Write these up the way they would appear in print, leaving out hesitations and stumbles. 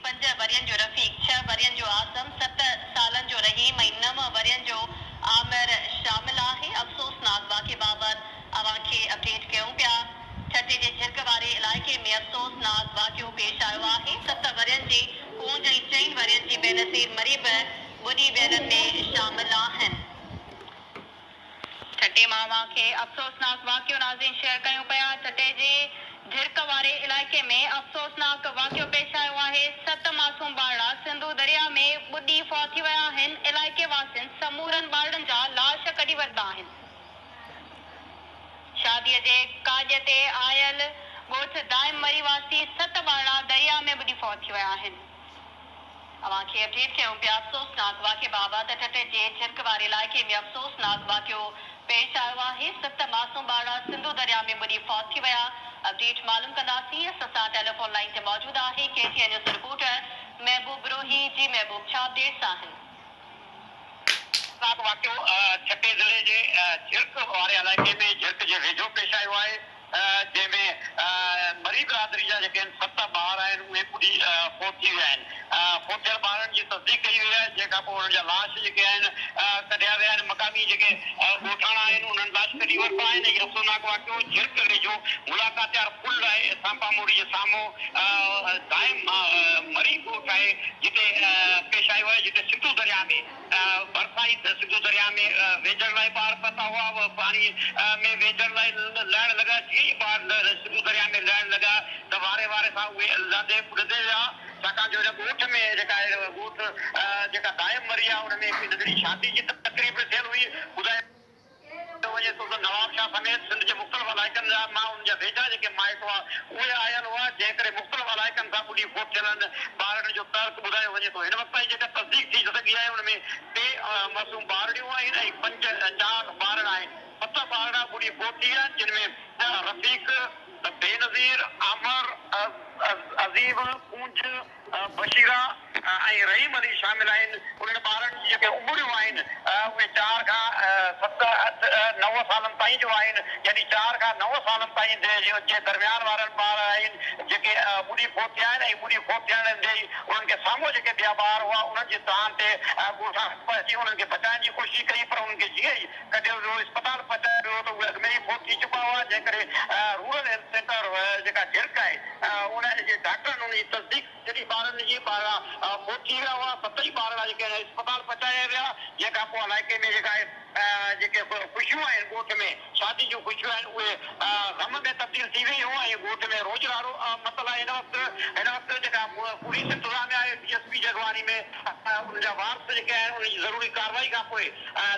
5 वरियनि जो रफ़ीक, 6 वरियनि जो आज़म, 7 सालनि जो रहीम ऐं 9 वरियनि जो आमिर शामिल आहे। अफ़सोसनाक वाक़े बाबति अव्हांखे अपडेट कयूं पिया। छटे जे झिरक वारे इलाइक़े में अफ़सोसनाक वाक़ियो पेश आयो आहे। 7 वरियनि जी कूंज ऐं 4 वरियनि जी बेनज़ीर मरी बि ॿुॾी वियलनि में शामिल आहिनि। छटे मां अव्हांखे अफ़सोसनाक वाक़ियो नाज़रीन शेयर कयूं पिया। छटे जे झिरक वारे इलाइक़े में अफ़सोसनाक वाक़ियो पेश आयो आहे। 7 मासूम ॿारड़ा सिंधु दरिया में ॿुॾी फौत थी विया आहिनि। इलाइक़े वासियुनि समूरनि ॿारड़नि जा लाश कढी वरिता आहिनि। शादीअ जे काॼ ते आयल ॻोठ दाइम मरी वासी 7 ॿारड़ा दरिया में ॿुॾी फौत थी विया आहिनि। अव्हांखे अपडेट कयूं पिया अफ़सोसनाक वाक़े बाबति। छटे जे झिरक वारे इलाइक़े में अफ़सोसनाक वाक़ियो पेश आयो आहे। 7 मासूम ॿारड़ा सिंधु दरिया में ॿुॾी फौत थी विया। अपडेट मालूम कंदासीं। असां सां टेलीफोन लाइन ते मौजूदु आहे KTN न्यूज़ रिपोर्टर महबूब रोही। जी महबूब, छा अपडेट्स आहिनि? वाक़ियो छटे ज़िले जे झिरक वारे इलाइक़े में झिरक जे वेझो पेश आयो आहे, जंहिंमें मरी बिरादरी जा जेके 7 ॿार आहिनि उहे ॿुॾी फौत थी विया आहिनि। फौत थियल ॿारनि जी तस्दीक कई वई आहे, जंहिंखां पोइ उन्हनि जा लाश जेके आहिनि कढिया विया आहिनि। मक़ामी जेके ॻोठाणा आहिनि उन्हनि लाश कढी वरिता आहिनि। इहो अफ़सोसनाक वाक़ियो झिरक वेझो मुलाक़ातियार पुल आहे सांपा मोड़ी जे साम्हूं दाइम मरी ॻोठ आहे जिते पेश आयो आहे, जिते सिंधु दरिया में बरसाई सिंधु दरिया में वेझण लाइ ॿार पता हुआ, पाणी में वेझण लाइ लहण लॻा। जीअं ई ॿार सिंधु दरिया में लहण लॻा त वारे वारे सां उहे लहंदे ॿुॾंदे विया, छाकाणि जो हिन ॻोठ में जेका ॻोठ जेका दाइम मरी आहे उन में हिकु नंढड़ी शादी जी तकरीब थियल हुई। ॿुधाए वञे थो त नवाब शाह समेत सिंध जे मुख़्तलिफ़ इलाइक़नि जा मां उन जा वेझा जेके माइट हुआ उहे आयल हुआ, जंहिं करे मुख़्तलिफ़ इलाइक़नि सां ॿुॾी फौत थियल आहिनि ॿारनि जो तर्क ॿुधायो वञे थो। हिन वक़्त ताईं जेका तस्दीक थी सघी आहे उन में 3 मासूम ॿारड़ियूं आहिनि ऐं 4 ॿारड़ा आहिनि। 7 ॿारड़ा ॿुॾी फौत थी विया आहिनि, जिन में रफ़ीक, बेनज़ीर, आमर, अज़ीब, कूंज, बशीरा ऐं रहीम अली शामिल आहिनि। उन्हनि ॿारनि जी जेके उमिरियूं आहिनि उहे 4 खां 7, 9 सालनि ताईं जो आहिनि, यानी 4 खां 9 सालनि ताईं जे दरमियान वारनि ॿार आहिनि जेके ॿुॾी फौत थिया आहिनि। ऐं ॿुॾी फौत थियण ते उन्हनि खे साम्हूं जेके ॿिया ॿार हुआ उन्हनि जे तान ते ॻोठा अची उन्हनि खे बचाइण जी कोशिशि कई, पर उन्हनि खे जीअं ई कढियो वियो, अस्पताल पहुचायो वियो त उहे अॻु में ई फौत थी चुका हुआ, जंहिं करे रूरल हेल्थ सेंटर जेका झिरक आहे उन जे डॉक्टरनि उन जी तस्दीक जॾहिं ॿारनि जी ॿारड़ा फौत थी विया हुआ। 7 ई ॿारड़ा जेके अस्पताल पहुचाया विया, जंहिंखां पोइ इलाइक़े में जेका जेके ख़ुशियूं आहिनि ॻोठ में शादी जूं ख़ुशियूं आहिनि उहे ग़म में तब्दील थी वियूं ऐं ॻोठ में रोज़गारो मसइला हिन वक़्तु जेका पुलिस इंतिज़ामिया आहे DSP जगवानी में उनजा वारस जेके आहिनि उनजी ज़रूरी कार्रवाई खां पोइ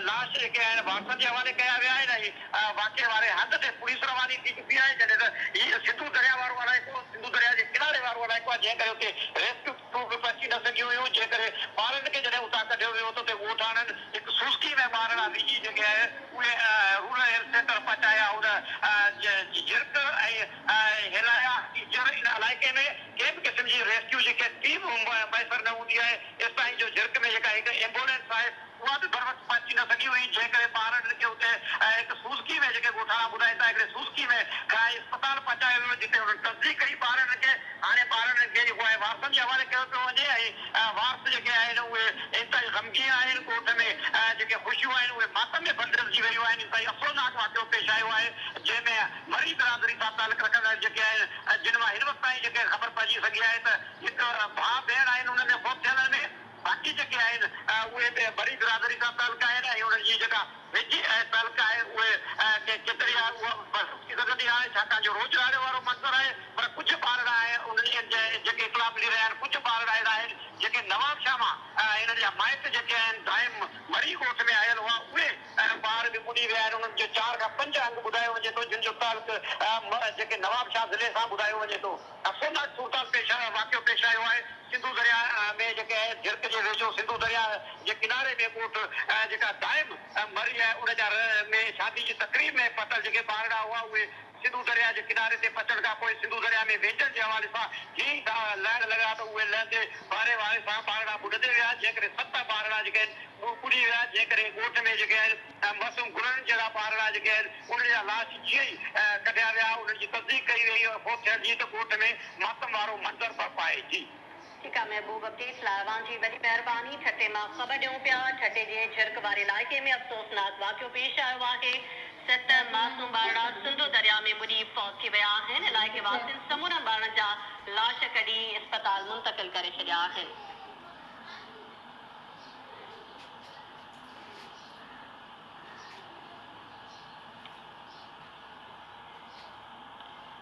लाश जेके आहिनि वारसनि जे हवाले कया विया आहिनि ऐं वाक़े वारे हंध ते पुलिस रवानी थी चुकी आहे। जॾहिं त हीअ सिंधु दरिया वारो इलाइक़ो सिंधु दरिया जे किनारे वारो इलाइक़ो आहे, जंहिं करे हुते रेस्क्यू बि पहुची न सघियूं हुयूं, जंहिं करे ॿारनि खे जॾहिं उतां कढियो वियो त ॻोठाणनि हिकु सुस्ती में ॿारड़ा विझी जेके आहे उहे रूरल हेल्थ सेंटर पहुचाया। उन झिरक ऐं हिलाया इन इलाइक़े में कंहिं बि क़िस्म जी रेस्क्यू जेके टीम मैसर न हूंदी आहे। एसि ताईं जो झिरक में जेका हिकु एम्बुलेंस आहे उहा बि बर वक़्तु पहुची न सघी हुई, जंहिं करे ॿारनि खे हुते हिकु सूज़की में जेके ॻोठाणा ॿुधाइनि था हिकिड़े सूज़की में खणाई अस्पताल पहुचायो वियो, जिते हुननि तस्दीक कई ॿारनि खे। हाणे ॿारनि खे जेको आहे वारसनि जे हवाले कयो पियो वञे ऐं वारस जेके आहिनि उहे इंतिहाई ग़मगीन आहिनि। ॻोठ में जेके ख़ुशियूं आहिनि उहे मातम में बदिलजी वियूं आहिनि। इंतिहाई अफ़सोसनाक वाक़ियो पेश आयो आहे, जंहिंमें मरी बिरादरी सां तालुक़ रखंदड़ जेके आहिनि जिन मां हिन वक़्त ताईं जेके ख़बर पइजी सघी आहे त हिकु भाउ भेण आहिनि उन्हनि में फौत थियल में, बाक़ी जेके आहिनि उहे मरी बिरादरी सां तालुक़ आहिनि ऐं उन्हनि जी जेका वेझी तालुक़ आहे उहे केतिरी आहे उहा थी सघंदी आहे, छाकाणि जो रोज़गार वारो मंज़र आहे। पर कुझु ॿारड़ा आहे उन्हनि जेके इतला मिली रहिया आहिनि, कुझु ॿारड़ा अहिड़ा आहिनि जेके नवाब शाह मां हिननि जा माइट जेके आहिनि दाइम मरी ॻोठ में आयल हुआ उहे ॿार बि ॿुॾी विया आहिनि। उन्हनि जो 4 खां 5 अंग ॿुधायो वञे थो, जिन जो तालुक़ जेके नवाब शाह ज़िले सां ॿुधायो वञे थो। अफ़सोसनाक सूरत पेश वाक़ियो पेश आयो आहे सिंधु दरिया में जेके आहे झिरक जे वेझो सिंधु दरिया जे किनारे में ॻोठ जेका दाइम मरी आहे उन जा में शादी जी तकरीब में पतल जेके ॿारड़ा हुआ उहे सिंधु दरिया जे किनारे ते पचण खां पोइ सिंधु दरिया में वेझण जे हवाले सां जीअं लहण लॻा त उहे लहंदे वारे वारे सां ॿारड़ा ॿुॾंदे विया, जंहिं करे 7 ॿारड़ा जेके आहिनि ॿुॾी विया, जंहिं करे ॻोठ में जेके आहिनि मासूम गुलनि जहिड़ा ॿारड़ा जेके आहिनि उन्हनि जा लाश जीअं ई कढिया विया, उन्हनि जी तस्दीक कई वई फौत थियण जी त ॻोठ में मातम वारो मंज़र बर्पा आहे। जी ठीक है महबूब अपडेट लावां जी वॾी महिरबानी ठटे मां ख़बर ॾियूं पिया ठटे जे झिरक वारे इलाइक़े में अफ़सोसनाक वाक़ियो पेश आयो आहे 7 मासूम ॿारड़ा सिंधु दरिया में ॿुॾी फौत थी विया आहिनि इलाइक़े वासियुनि समूरनि ॿारनि जा लाश कढी अस्पताल मुंतक़िल करे छॾिया आहिनि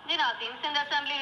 जी नाज़रीन सिंध असेंबली